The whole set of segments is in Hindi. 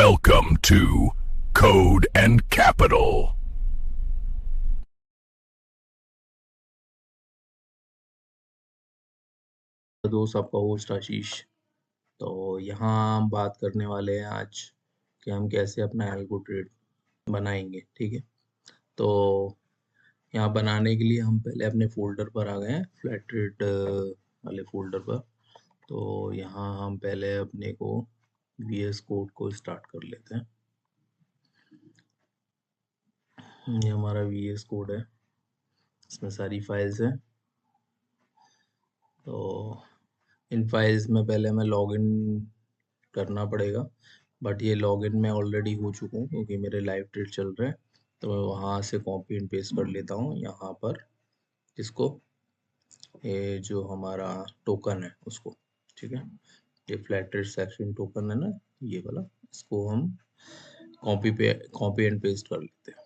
Welcome to Code and Capital. दोस्त आपका होस्ट आशीष। तो यहाँ हम बात करने वाले हैं आज कि हम कैसे अपना एल्गो ट्रेड बनाएंगे। ठीक है, तो यहाँ बनाने के लिए हम पहले अपने फोल्डर पर आ गए हैं, फ्लैट ट्रेड वाले फोल्डर पर। तो यहाँ हम पहले अपने को VS कोड को स्टार्ट कर लेते हैं। ये हमारा VS कोड है, इसमें सारी फाइल्स हैं। तो इन फाइल्स में पहले हमें लॉगिन करना पड़ेगा, बट ये लॉगिन मैं ऑलरेडी हो चुका हूँ क्योंकि मेरे लाइव ट्रेड चल रहे हैं। तो मैं वहाँ से कॉपी एंड पेस्ट कर लेता हूँ यहाँ पर, इसको, ये जो हमारा टोकन है उसको। ठीक है, ये फ्लैट ट्रेड सेक्शन टोकन है ना, ये वाला, इसको हम कॉपी एंड पेस्ट कर लेते हैं।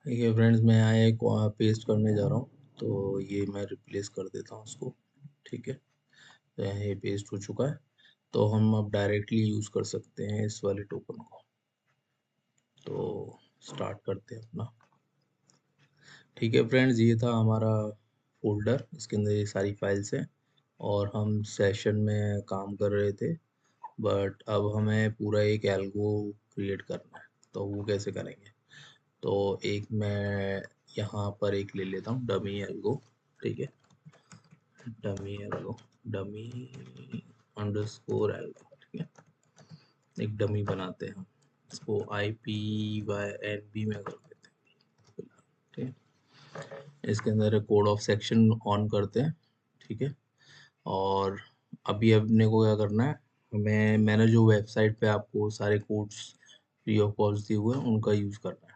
ठीक है फ्रेंड्स, मैं यहाँ एक पेस्ट करने जा रहा हूँ, तो ये मैं रिप्लेस कर देता हूँ उसको। ठीक है, तो यहाँ ये पेस्ट हो चुका है। तो हम अब डायरेक्टली यूज़ कर सकते हैं इस वाले टोकन को। तो स्टार्ट करते हैं अपना। ठीक है फ्रेंड्स, ये था हमारा फोल्डर, इसके अंदर ये सारी फाइल्स हैं और हम सेशन में काम कर रहे थे, बट अब हमें पूरा एक एल्गो क्रिएट करना है। तो वो कैसे करेंगे? तो एक मैं यहाँ पर एक ले लेता हूँ डमी एल्गो। ठीक है, dummy algo, dummy underscore algo. ठीक है, एक डमी बनाते हैं हम, इसको IPYNB में कर देते हैं। ठीक है, इसके अंदर कोड ऑफ सेक्शन ऑन करते हैं। ठीक है, और अभी अपने को क्या करना है, मैंने जो वेबसाइट पे आपको सारे कोड्स फ्री ऑफ कॉस्ट दिए हुए हैं उनका यूज़ करना है,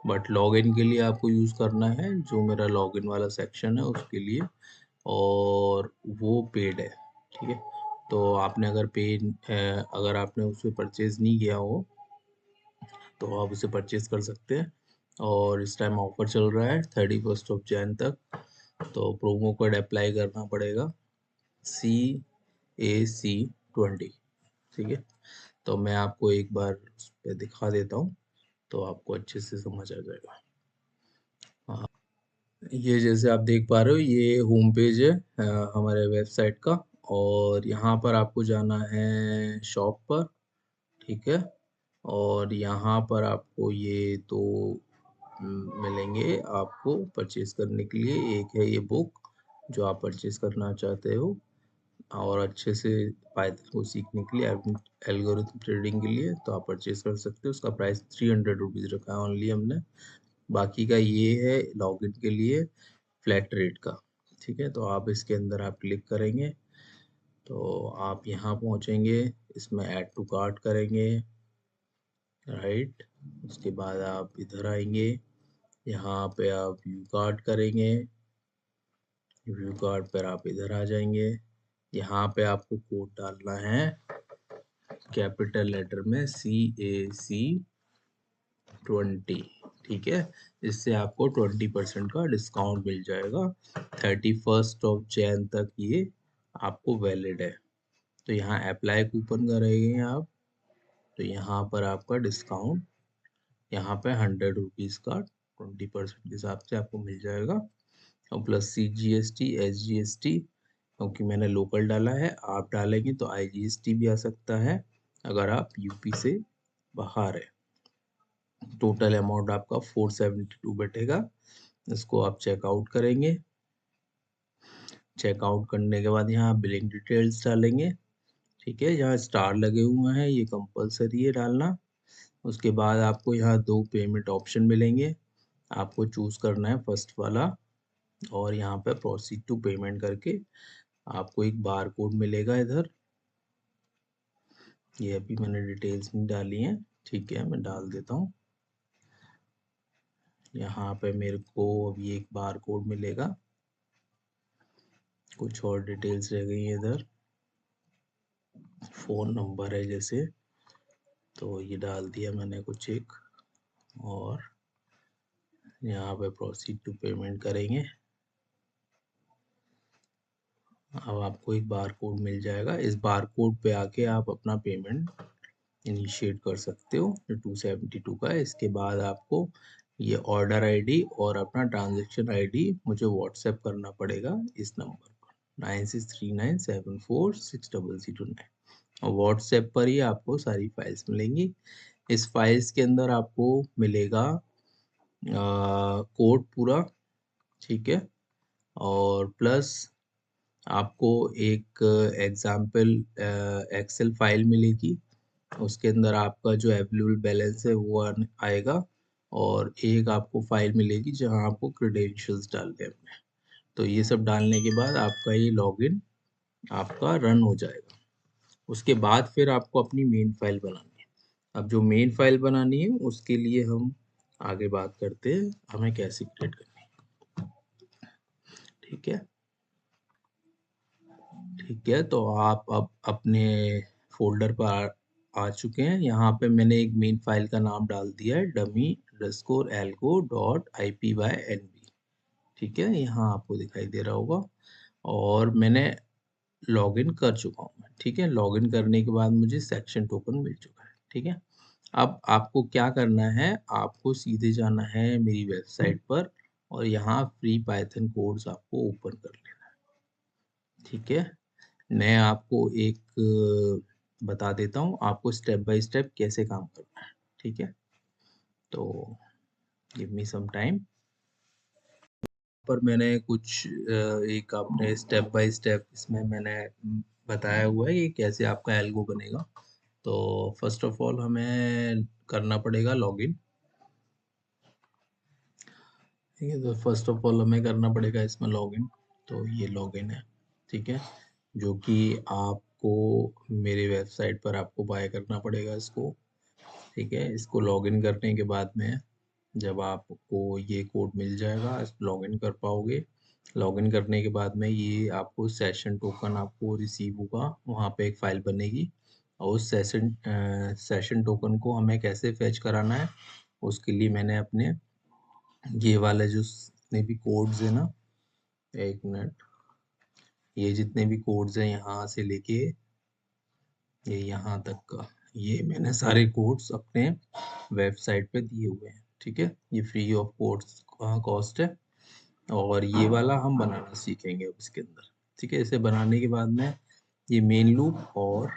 बट लॉगिन के लिए आपको यूज़ करना है जो मेरा लॉगिन वाला सेक्शन है उसके लिए, और वो पेड है। ठीक है, तो आपने अगर आपने उसे परचेज नहीं किया हो तो आप उसे परचेज कर सकते हैं। और इस टाइम ऑफर चल रहा है 31 तक, तो प्रोमो कोड अप्लाई करना पड़ेगा CAC20। ठीक है, तो मैं आपको एक बार उस पर दिखा देता हूँ तो आपको अच्छे से समझ आ जाएगा। हाँ, ये जैसे आप देख पा रहे हो ये होम पेज है हमारे वेबसाइट का, और यहाँ पर आपको जाना है शॉप पर। ठीक है, और यहाँ पर आपको ये तो मिलेंगे आपको परचेज करने के लिए। एक है ये बुक जो आप परचेज करना चाहते हो, और अच्छे से पाइथन को सीखने के लिए, एल्गोरिथम ट्रेडिंग के लिए, तो आप परचेज कर सकते हो। उसका प्राइस 300 रुपीज़ रखा है ओनली हमने। बाकी का ये है लॉगिन के लिए फ्लैट रेट का। ठीक है, तो आप इसके अंदर आप क्लिक करेंगे तो आप यहाँ पहुँचेंगे, इसमें ऐड टू कार्ट करेंगे, राइट। उसके बाद आप इधर आएंगे, यहाँ पे आप व्यू कार्ट करेंगे, व्यू कार्ट पर आप इधर आ जाएंगे। यहाँ पे आपको कोड डालना है कैपिटल लेटर में CAC20। ठीक है, इससे आपको 20% का डिस्काउंट मिल जाएगा। 31 तक ये आपको वैलिड है। तो यहाँ अप्लाई कूपन करेंगे आप, तो यहाँ पर आपका डिस्काउंट यहाँ पे 100 रुपीज़ का 20% के हिसाब से आपको मिल जाएगा, और प्लस CGST SGST, क्योंकि मैंने लोकल डाला है, आप डालेंगे तो IGST भी आ सकता है अगर आप यूपी से बाहर है। टोटल अमाउंट आपका 472 बैठेगा। इसको आप चेकआउट करेंगे। चेकआउट करने के बाद यहाँ बिलिंग डिटेल्स डालेंगे। ठीक है, यहाँ स्टार लगे हुए हैं, ये कंपलसरी है डालना। उसके बाद आपको यहाँ 2 पेमेंट ऑप्शन मिलेंगे, आपको चूज करना है फर्स्ट वाला, और यहाँ पे प्रोसीड टू पेमेंट करके आपको एक बार कोड मिलेगा इधर। ये अभी मैंने डिटेल्स नहीं डाली हैं, ठीक है, मैं डाल देता हूँ। यहाँ पे मेरे को अभी एक बार कोड मिलेगा, कुछ और डिटेल्स रह गई हैं इधर, फ़ोन नंबर है जैसे, तो ये डाल दिया मैंने कुछ एक, और यहाँ पे प्रोसीड टू पेमेंट करेंगे। अब आपको एक बार कोड मिल जाएगा, इस बार कोड पे आके आप अपना पेमेंट इनिशिएट कर सकते हो जो 272 का है। इसके बाद आपको ये ऑर्डर आईडी और अपना ट्रांजैक्शन आईडी मुझे व्हाट्सएप करना पड़ेगा इस नंबर पर 9639746009, और व्हाट्सएप पर ही आपको सारी फाइल्स मिलेंगी। इस फाइल्स के अंदर आपको मिलेगा कोड पूरा, ठीक है, और प्लस आपको एक एग्जाम्पल एक्सेल फाइल मिलेगी, उसके अंदर आपका जो अवेलेबल बैलेंस है वो आएगा, और एक आपको फाइल मिलेगी जहां आपको क्रेडेंशियल्स डालने हैं। तो ये सब डालने के बाद आपका ये लॉगिन आपका रन हो जाएगा। उसके बाद फिर आपको अपनी मेन फाइल बनानी है। अब जो मेन फाइल बनानी है उसके लिए हम आगे बात करते हैं हमें कैसे क्रिएट करनी है। ठीक है, ठीक है, तो आप अब अपने फोल्डर पर आ चुके हैं। यहाँ पे मैंने एक मेन फाइल का नाम डाल दिया है dummy_algo.ipynb। ठीक है, यहाँ आपको दिखाई दे रहा होगा, और मैंने लॉगिन कर चुका हूँ। ठीक है, लॉगिन करने के बाद मुझे सेक्शन टोकन मिल चुका है। ठीक है, अब आपको क्या करना है, आपको सीधे जाना है मेरी वेबसाइट पर, और यहाँ फ्री पाइथन कोड्स आपको ओपन कर लेना है। ठीक है, मैं आपको एक बता देता हूँ आपको स्टेप बाय स्टेप कैसे काम करना है। ठीक है, तो गिव मी सम टाइम। पर मैंने कुछ एक आपने स्टेप बाय स्टेप इसमें मैंने बताया हुआ है कि कैसे आपका एल्गो बनेगा। तो फर्स्ट ऑफ ऑल हमें करना पड़ेगा लॉगिन। ठीक है, तो फर्स्ट ऑफ ऑल हमें करना पड़ेगा इसमें लॉगिन। तो ये लॉगिन है, ठीक है, जो कि आपको मेरे वेबसाइट पर आपको बाय करना पड़ेगा इसको। ठीक है, इसको लॉगिन करने के बाद में जब आपको ये कोड मिल जाएगा लॉगिन कर पाओगे। लॉगिन करने के बाद में ये आपको सेशन टोकन आपको रिसीव होगा, वहाँ पे एक फाइल बनेगी, और उस सेशन टोकन को हमें कैसे फैच कराना है उसके लिए मैंने अपने ये वाले जो जितने भी कोड्स है ना, एक मिनट, ये जितने भी कोड्स हैं यहाँ से लेके ये यहाँ तक का, ये मैंने सारे कोड्स अपने वेबसाइट पे दिए हुए हैं। ठीक है, ये फ्री ऑफ कोड्स कॉस्ट है, और ये वाला हम बनाना सीखेंगे अब इसके अंदर। ठीक है, इसे बनाने के बाद में ये मेन लूप और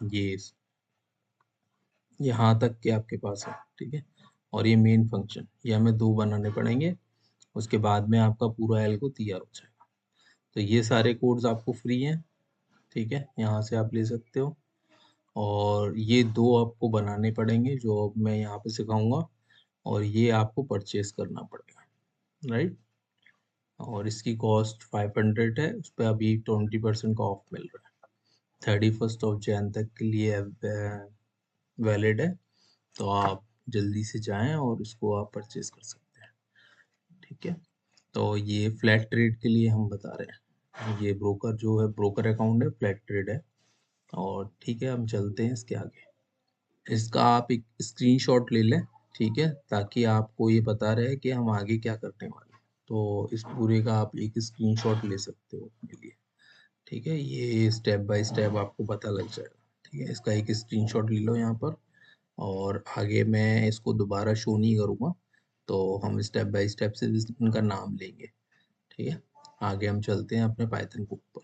ये यहाँ तक के आपके पास है। ठीक है, और ये मेन फंक्शन, ये हमें दो बनाने पड़ेंगे, उसके बाद में आपका पूरा एल्गो तैयार हो जाएगा। तो ये सारे कोड्स आपको फ्री हैं। ठीक है, यहाँ से आप ले सकते हो, और ये दो आपको बनाने पड़ेंगे जो अब मैं यहाँ पे सिखाऊंगा, और ये आपको परचेज करना पड़ेगा, राइट। और इसकी कॉस्ट 500 है, उस पर अभी 20% का ऑफ मिल रहा है, 31 ऑफ जैन तक के लिए वैलिड है। तो आप जल्दी से जाएं और इसको आप परचेज कर सकते हैं। ठीक है, तो ये फ्लैट ट्रेड के लिए हम बता रहे हैं, ये ब्रोकर जो है ब्रोकर अकाउंट है, फ्लैट ट्रेड है। और ठीक है, हम चलते हैं इसके आगे। इसका आप एक स्क्रीनशॉट ले लें, ठीक है, ताकि आपको ये पता रहे कि हम आगे क्या करने वाले हैं। तो इस पूरे का आप एक स्क्रीनशॉट ले सकते हो अपने लिए। ठीक है, ये स्टेप बाय स्टेप आपको पता लग जाएगा। ठीक है, इसका एक स्क्रीनशॉट ले लो यहाँ पर, और आगे मैं इसको दोबारा शो नहीं करूँगा, तो हम स्टेप बाय स्टेप से इनका नाम लेंगे। ठीक है, आगे हम चलते हैं अपने पाइथन बुक पर।